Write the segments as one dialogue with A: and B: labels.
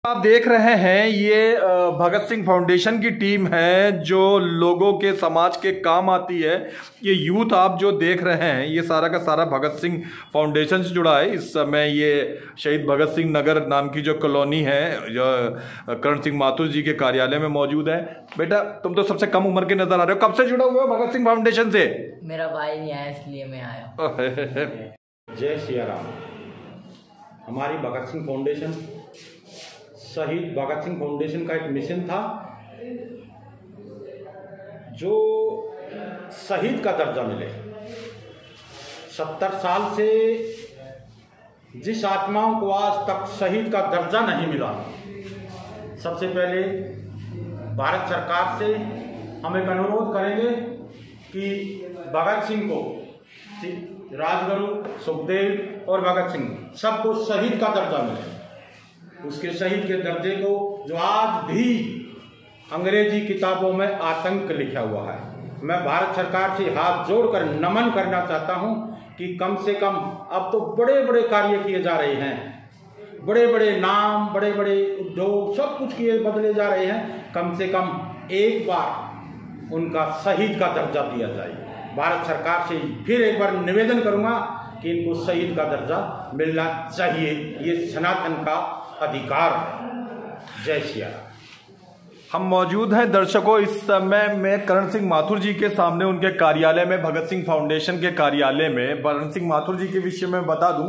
A: आप देख रहे हैं ये भगत सिंह फाउंडेशन की टीम है जो लोगों के समाज के काम आती है। ये यूथ आप जो देख रहे हैं ये सारा का सारा भगत सिंह फाउंडेशन से जुड़ा है। इस समय ये शहीद भगत सिंह नगर नाम की जो कॉलोनी है जो करण सिंह माथुर जी के कार्यालय में मौजूद है। बेटा तुम तो सबसे कम उम्र के नजर आ रहे हो, कब से जुड़े हुए हो भगत सिंह फाउंडेशन से?
B: मेरा भाई नहीं आया इसलिए मैं आया।
C: जय सिया राम। हमारी भगत सिंह फाउंडेशन शहीद भगत सिंह फाउंडेशन का एक मिशन था जो शहीद का दर्जा मिले। 70 साल से जिस आत्माओं को आज तक शहीद का दर्जा नहीं मिला, सबसे पहले भारत सरकार से हम एक अनुरोध करेंगे कि भगत सिंह को, राजगुरु, सुखदेव और भगत सिंह सबको शहीद का दर्जा मिले। उसके शहीद के दर्जे को जो आज भी अंग्रेजी किताबों में आतंक लिखा हुआ है, मैं भारत सरकार से हाथ जोड़कर नमन करना चाहता हूं कि कम से कम अब तो बड़े बड़े कार्य किए जा रहे हैं, बड़े बड़े नाम, बड़े बड़े उद्योग, सब कुछ किए बदले जा रहे हैं। कम से कम एक बार उनका शहीद का दर्जा दिया जाए। भारत सरकार से फिर एक बार निवेदन करूंगा कि इनको शहीद का दर्जा मिलना चाहिए। ये सनातन का अधिकार है। जय सिया राम।
A: हम मौजूद हैं दर्शकों इस समय में करण सिंह माथुर जी के सामने, उनके कार्यालय में, भगत सिंह फाउंडेशन के कार्यालय में। करण सिंह माथुर जी के विषय में बता दूं,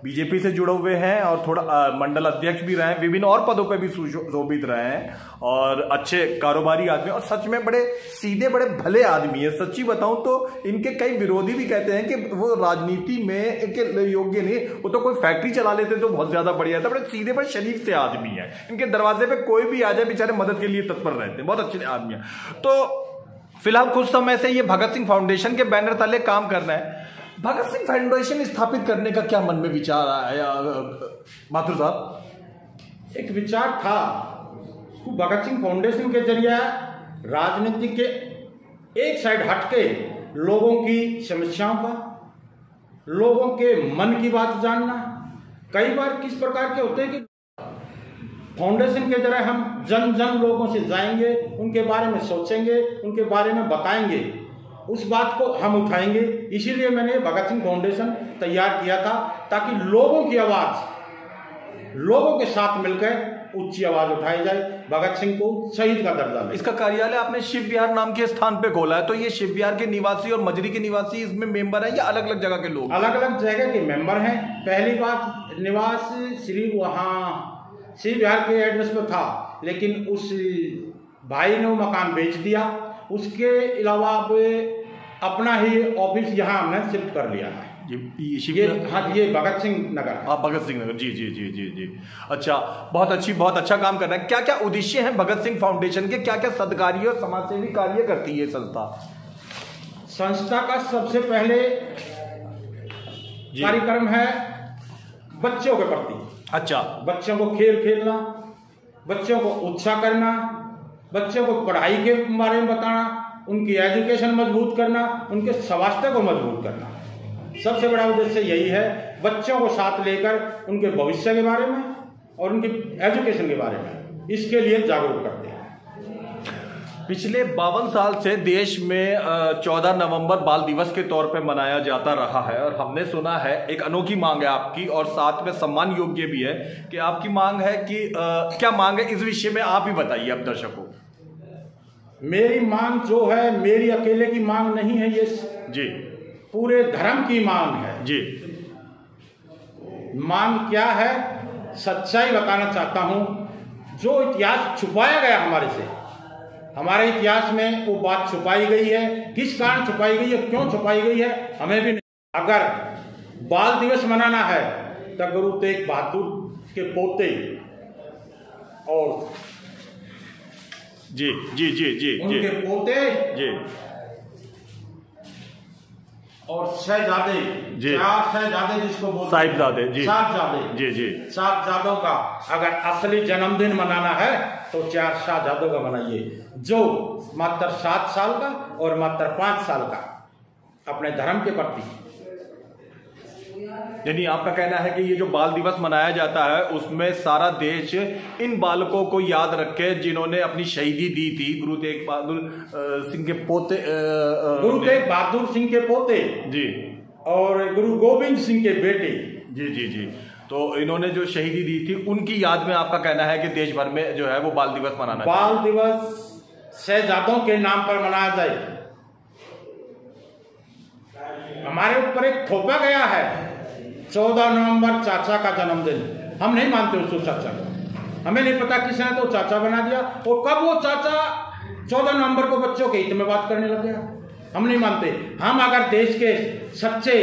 A: बीजेपी से जुड़े हुए हैं और थोड़ा मंडल अध्यक्ष भी रहे हैं, विभिन्न और पदों पे भी सुशोभित रहे हैं और अच्छे कारोबारी आदमी और सच में बड़े सीधे बड़े भले आदमी है। सच्ची बताऊं तो इनके कई विरोधी भी कहते हैं कि वो राजनीति में के योग्य नहीं, वो तो कोई फैक्ट्री चला लेते तो बहुत ज्यादा बढ़िया था। बड़े सीधे बड़े शरीफ से आदमी है, इनके दरवाजे पे कोई भी आ जाए बेचारे मदद के लिए तत्पर रहते हैं, बहुत अच्छे आदमी है। तो फिलहाल कुछ समय से ये भगत सिंह फाउंडेशन के बैनर तले काम कर रहे हैं। भगत सिंह फाउंडेशन स्थापित करने का क्या मन में विचार आया माथुर साहब?
C: एक विचार था, भगत सिंह फाउंडेशन के जरिए राजनीति के एक साइड हटके लोगों की समस्याओं का, लोगों के मन की बात जानना। कई बार किस प्रकार के होते हैं कि फाउंडेशन के जरिए हम जन जन लोगों से जाएंगे, उनके बारे में सोचेंगे, उनके बारे में बताएंगे, उस बात को हम उठाएंगे। इसीलिए मैंने भगत सिंह फाउंडेशन तैयार किया था ताकि लोगों की आवाज, लोगों के साथ मिलकर ऊंची आवाज उठाई जाए, भगत सिंह को शहीद का दर्जा मिले।
A: इसका कार्यालय आपने शिव विहार नाम के स्थान पे खोला है, तो ये शिव विहार के निवासी और मजरी के निवासी इसमें मेंबर हैं या अलग अलग जगह के लोग?
C: अलग अलग जगह के मेंबर हैं। पहली बात, निवास श्री वहां शिव विहार के एड्रेस पे था, लेकिन उस भाई ने वो मकान बेच दिया। उसके अलावा अपना ही ऑफिस यहाँ हमने शिफ्ट कर लिया है। ये भगत सिंह नगर।
A: हाँ, भगत सिंह नगर। जी जी जी जी जी। अच्छा, बहुत अच्छा काम कर रहा है। क्या क्या उद्देश्य हैं भगत सिंह फाउंडेशन के? क्या क्या सदकार्य और समाजसेवी कार्य करती है संस्था?
C: संस्था का सबसे पहले कार्यक्रम है बच्चों के प्रति।
A: अच्छा।
C: बच्चों को खेल खेलना, बच्चों को उत्साह करना, बच्चों को पढ़ाई के बारे में बताना, उनकी एजुकेशन मजबूत करना, उनके स्वास्थ्य को मजबूत करना। सबसे बड़ा उद्देश्य यही है, बच्चों को साथ लेकर उनके भविष्य के बारे में और उनकी एजुकेशन के बारे में इसके लिए जागरूक करते हैं।
A: पिछले 52 साल से देश में 14 नवंबर बाल दिवस के तौर पे मनाया जाता रहा है और हमने सुना है एक अनोखी मांग है आपकी और साथ में सम्मान योग्य भी है कि आपकी मांग है कि क्या मांग है, इस विषय में आप ही बताइए अब दर्शकों।
C: मेरी मांग जो है, मेरी अकेले की मांग नहीं है, ये
A: जी
C: पूरे धर्म की मांग है।
A: जी।
C: मांग क्या है? सच्चाई बताना चाहता हूं। जो इतिहास छुपाया गया हमारे से, हमारे इतिहास में वो बात छुपाई गई है, किस कारण छुपाई गई है, क्यों छुपाई गई है, हमें भी नहीं। अगर बाल दिवस मनाना है तो गुरु तेग बहादुर के पोते और
A: जी जी जी जी
C: उनके पोते
A: जी
C: और शहजादे,
A: जी,
C: शहजादे जिसको बोलते
A: साहिबजादे, जी,
C: साहिबजादे,
A: जी जी,
C: साहिबजादों का अगर असली जन्मदिन मनाना है तो 4 शहजादों का बनाइए, जो मात्र 7 साल का और मात्र 5 साल का अपने धर्म के प्रति।
A: यानी आपका कहना है कि ये जो बाल दिवस मनाया जाता है उसमें सारा देश इन बालकों को याद रखे जिन्होंने अपनी शहीदी दी थी गुरु तेग बहादुर सिंह के पोते,
C: गुरु तेग बहादुर सिंह के पोते
A: जी
C: और गुरु गोविंद सिंह के बेटे।
A: जी जी जी। तो इन्होंने जो शहीदी दी थी उनकी याद में आपका कहना है कि देश भर में जो है वो बाल दिवस मनाना चाहिए।
C: बाल दिवस शहजादों के नाम पर मनाया जाए। हमारे ऊपर एक थोपा गया है 14 नवंबर चाचा का जन्मदिन। हम नहीं मानते उसको चाचा को, हमें नहीं पता किसने तो चाचा बना दिया, और कब वो चाचा 14 नवंबर को बच्चों के हित में बात करने लग गया। हम नहीं मानते। हम अगर देश के सच्चे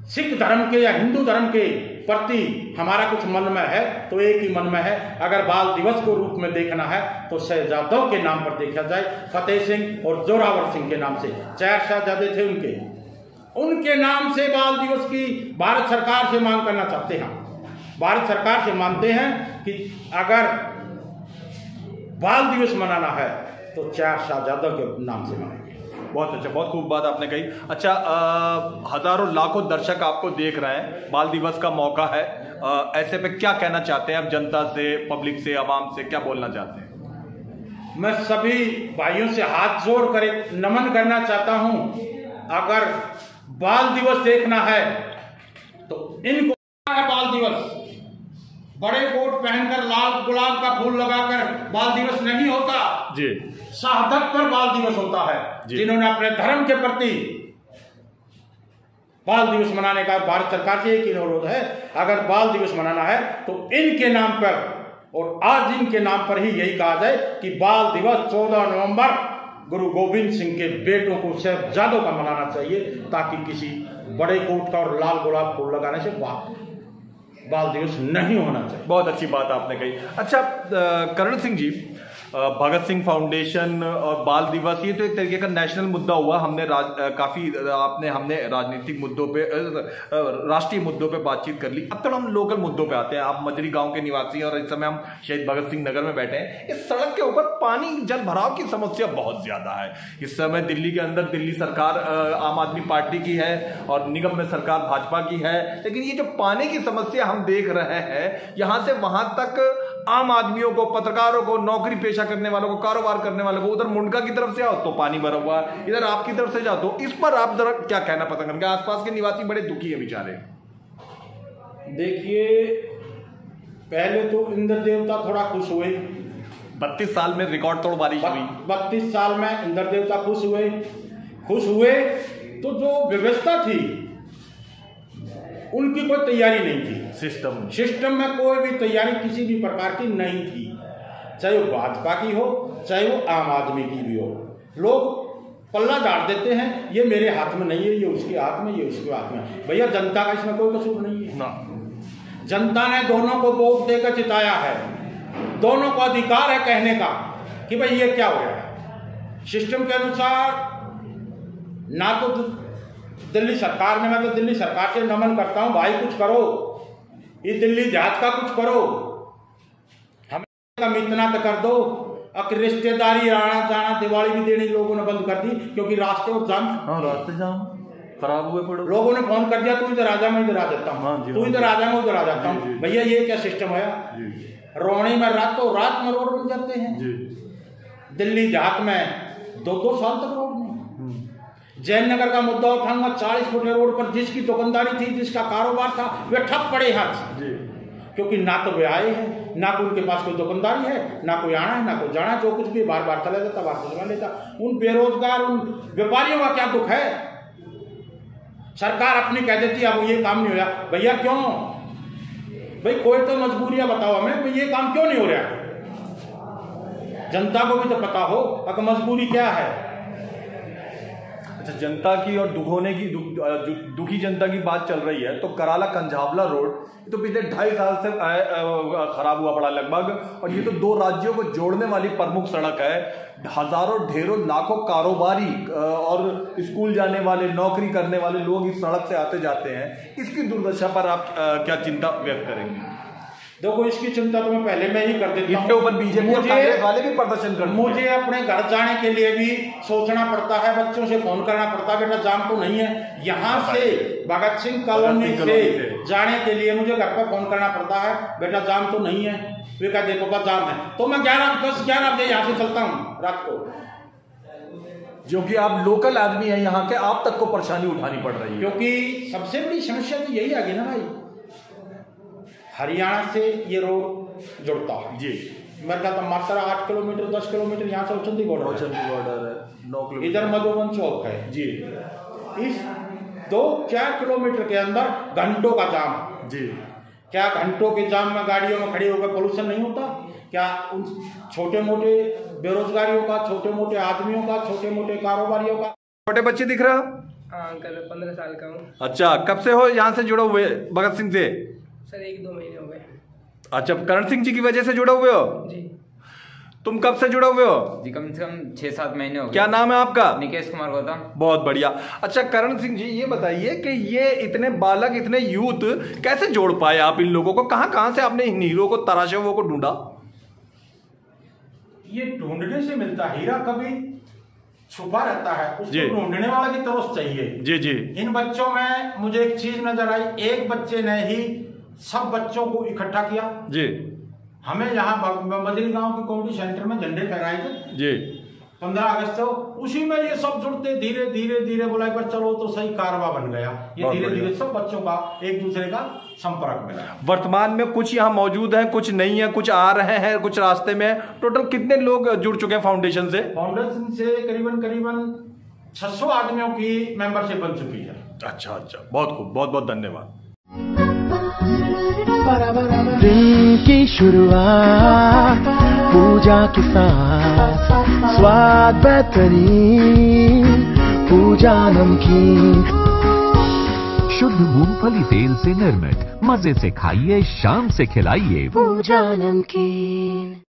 C: सिख धर्म के या हिंदू धर्म के प्रति हमारा कुछ मन में है तो एक ही मन में है, अगर बाल दिवस को रूप में देखना है तो शहजादों के नाम पर देखा जाए। फतेह सिंह और जोरावर सिंह के नाम से 4 शहजादे थे उनके नाम से बाल दिवस की भारत सरकार से मांग करना चाहते हैं। भारत सरकार से मानते हैं कि अगर बाल दिवस मनाना है तो 4 शहजादों के नाम से मनाएंगे।
A: बहुत अच्छा, बहुत खूब बात आपने कही। अच्छा, हजारों लाखों दर्शक आपको देख रहे हैं, बाल दिवस का मौका है, ऐसे पे क्या कहना चाहते हैं आप जनता से, पब्लिक से, आवाम से क्या बोलना चाहते हैं?
C: मैं सभी भाइयों से हाथ जोड़ कर एक नमन करना चाहता हूं। अगर बाल दिवस देखना है तो इनको बाल दिवस बड़े कोट पहनकर लाल गुलाब का फूल लगाकर बाल दिवस नहीं होता
A: जी,
C: शहादत पर बाल दिवस होता है, जिन्होंने अपने धर्म के प्रति बाल दिवस मनाने का भारत सरकार से एक ही अनुरोध है। अगर बाल दिवस मनाना है तो इनके नाम पर, और आज इनके नाम पर ही यही कहा जाए कि बाल दिवस 14 नवंबर गुरु गोविंद सिंह के बेटों को शहजादों का मनाना चाहिए, ताकि किसी बड़े कोट का और लाल गुलाब फूल लगाने से बाल दिवस नहीं होना चाहिए।
A: बहुत अच्छी बात आपने कही। अच्छा, करण सिंह जी, भगत सिंह फाउंडेशन और बाल दिवस ये तो एक तरीके का नेशनल मुद्दा हुआ। हमने हमने राजनीतिक मुद्दों पे, राष्ट्रीय मुद्दों पे बातचीत कर ली। अब तो हम लोकल मुद्दों पे आते हैं। आप मजरी गांव के निवासी हैं और इस समय हम शहीद भगत सिंह नगर में बैठे हैं। इस सड़क के ऊपर पानी जल भराव की समस्या बहुत ज्यादा है इस समय दिल्ली के अंदर। दिल्ली सरकार आम आदमी पार्टी की है और निगम में सरकार भाजपा की है, लेकिन ये जो पानी की समस्या हम देख रहे हैं, यहां से वहां तक आम आदमियों को, पत्रकारों को, नौकरी पेशा करने वालों को, कारोबार करने वालों को, उधर मुंडका की तरफ से आओ तो पानी भरा हुआ, इधर आपकी तरफ से जाओ तो, इस पर आप जरा क्या कहना पसंद करेंगे? आसपास के निवासी बड़े दुखी है बेचारे।
C: देखिए, पहले तो इंद्र देवता थोड़ा खुश हुए।
A: 32 साल में रिकॉर्ड तोड़ बारिश हुई।
C: 32 साल में इंद्र देवता खुश हुए तो जो व्यवस्था थी उनकी कोई तैयारी नहीं थी। सिस्टम में कोई भी तैयारी किसी भी प्रकार की नहीं थी, चाहे वो भाजपा की हो चाहे वो आम आदमी की भी हो। लोग पल्ला झाड़ देते हैं, ये मेरे हाथ में नहीं है, ये उसके हाथ में, ये उसके हाथ में। भैया, जनता का इसमें कोई कसूर नहीं है ना। जनता ने दोनों को वोट देकर जिताया है, दोनों को अधिकार है कहने का कि भाई ये क्या हो रहा है। सिस्टम के अनुसार ना तो दिल्ली सरकार ने, मैं तो दिल्ली सरकार से नमन करता हूं, भाई कुछ करो, ये दिल्ली जहाज का कुछ करो, हमें कम इतना तो कर दो। अब रिश्तेदारी आना जाना दिवाली भी देनी लोगों ने बंद कर दी, क्योंकि रास्ते और जाम
A: खराब हुए पड़ो।
C: लोगों ने फोन कर दिया, तू इधर आ जा, मैं इधर आ जाता हूँ, तू इधर आ जा, मैं उधर आ जाता हूँ। भैया, ये क्या सिस्टम है? रोहिणी में रातों रात में रोड बन जाते हैं। दिल्ली जहाज में 2-2 साल तक रोड नहीं। जैन नगर का मुद्दा उठाऊंगा, 40 फुट रोड पर जिसकी दुकानदारी थी, जिसका कारोबार था, वे ठप पड़े हाथ, क्योंकि ना तो वे आए हैं, ना कोई उनके पास कोई दुकानदारी है, ना कोई आना है, ना कोई जाना है। जो कुछ भी बार बार चला जाता, बार चलवा लेता। उन बेरोजगार, उन व्यापारियों का क्या दुख है? सरकार अपनी कह देती है अब ये काम नहीं हो रहा। भैया क्यों? भाई कोई तो मजबूरियां बताओ हमें, भाई ये काम क्यों नहीं हो रहा? जनता को भी तो पता हो अगर मजबूरी क्या है।
A: जनता की और दुखी जनता की बात चल रही है तो कराला कंझावला रोड तो पिछले 2.5 साल से खराब हुआ पड़ा लगभग, और ये तो 2 राज्यों को जोड़ने वाली प्रमुख सड़क है। हजारों, ढेरों, लाखों कारोबारी और स्कूल जाने वाले, नौकरी करने वाले लोग इस सड़क से आते जाते हैं। इसकी दुर्दशा पर आप क्या चिंता व्यक्त करेंगे?
C: देखो इसकी चिंता तो मैं पहले में ही कर देता हूं।
A: इसके ऊपर बीजेपी और कांग्रेस वाले भी प्रदर्शन करते हैं।
C: मुझे अपने घर जाने के लिए भी सोचना पड़ता है, बच्चों से फोन करना पड़ता है, बेटा जाम तो नहीं है। यहाँ से भगत सिंह कॉलोनी से जाने के लिए मुझे घर पर फोन करना पड़ता है, बेटा जाम तो नहीं है। वे कहते देखो बस जाम है, तो मैं 10-11 बजे यहाँ से चलता हूँ रात को।
A: जो कि आप लोकल आदमी हैं यहाँ के, आप तक को परेशानी उठानी पड़ रही है।
C: क्योंकि सबसे बड़ी समस्या तो यही आ गई ना भाई, हरियाणा से ये रोड जुड़ता है
A: जी।
C: मेरे ख्याल तो मात्र 8 किलोमीटर 10 किलोमीटर यहाँ से उचंदी बॉर्डर है,
A: 9 किलोमीटर
C: इधर मधुबन चौक है
A: जी।
C: इस 2-4 किलोमीटर के अंदर घंटों का जाम
A: जी।
C: क्या घंटों के जाम में गाड़ियों में खड़ी होकर पोल्यूशन नहीं होता? क्या उन छोटे मोटे बेरोजगारियों का, छोटे मोटे आदमियों का, छोटे मोटे कारोबारियों का?
A: छोटे बच्चे दिख रहे हो?
D: अंकल 15 साल का हूँ।
A: अच्छा, कब से हो यहाँ से जुड़े हुए भगत सिंह से?
D: सर 1-2 महीने हो गए।
A: अच्छा, करण सिंह जी की वजह से जुड़े हुए हो
D: जी।
A: तुम कब से जुड़े हुए हो?
E: जी कम से कम 6-7 महीने हो गए।
A: क्या नाम है आपका?
E: निकेश कुमार गौतम।
A: बहुत बढ़िया। अच्छा करण सिंह जी, ये बताइए कि ये इतने बालक, इतने यूथ कैसे जोड़ पाए आप इन लोगों को? कहां से आपने इन हीरो को तराशे हुए को ढूंढा?
C: ये ढूंढने से मिलता, हीरा कभी छुपा रहता है,
A: जी।
C: उसको ढूंढने वाला की तरफ चाहिए।
A: जी जी।
C: इन बच्चों में मुझे एक चीज नजर आई, एक बच्चे ने ही सब बच्चों को इकट्ठा किया।
A: जी।
C: हमें यहाँ बदरी गांव के कम्युनिटी सेंटर में झंडे फहराए थे
A: जी
C: 15 अगस्त को, उसी में ये सब जुड़ते धीरे धीरे धीरे बोला एक बार चलो तो सही कारवा बन गया। ये
A: बहुत
C: धीरे
A: बढ़िया।
C: धीरे सब बच्चों का एक दूसरे का संपर्क मिला।
A: वर्तमान में कुछ यहाँ मौजूद हैं, कुछ नहीं है, कुछ आ रहे हैं, कुछ रास्ते में। टोटल कितने लोग जुड़ चुके हैं फाउंडेशन से?
C: फाउंडेशन से करीबन 600 आदमियों की मेंबरशिप बन चुकी है।
A: अच्छा अच्छा, बहुत खूब, बहुत बहुत धन्यवाद।
F: दिन की शुरुआत पूजा के साथ, स्वाद बेहतरीन पूजा नमकीन,
G: शुद्ध मूंगफली तेल से निर्मित, मजे से खाइए, शाम से खिलाइए
F: पूजा नमकीन।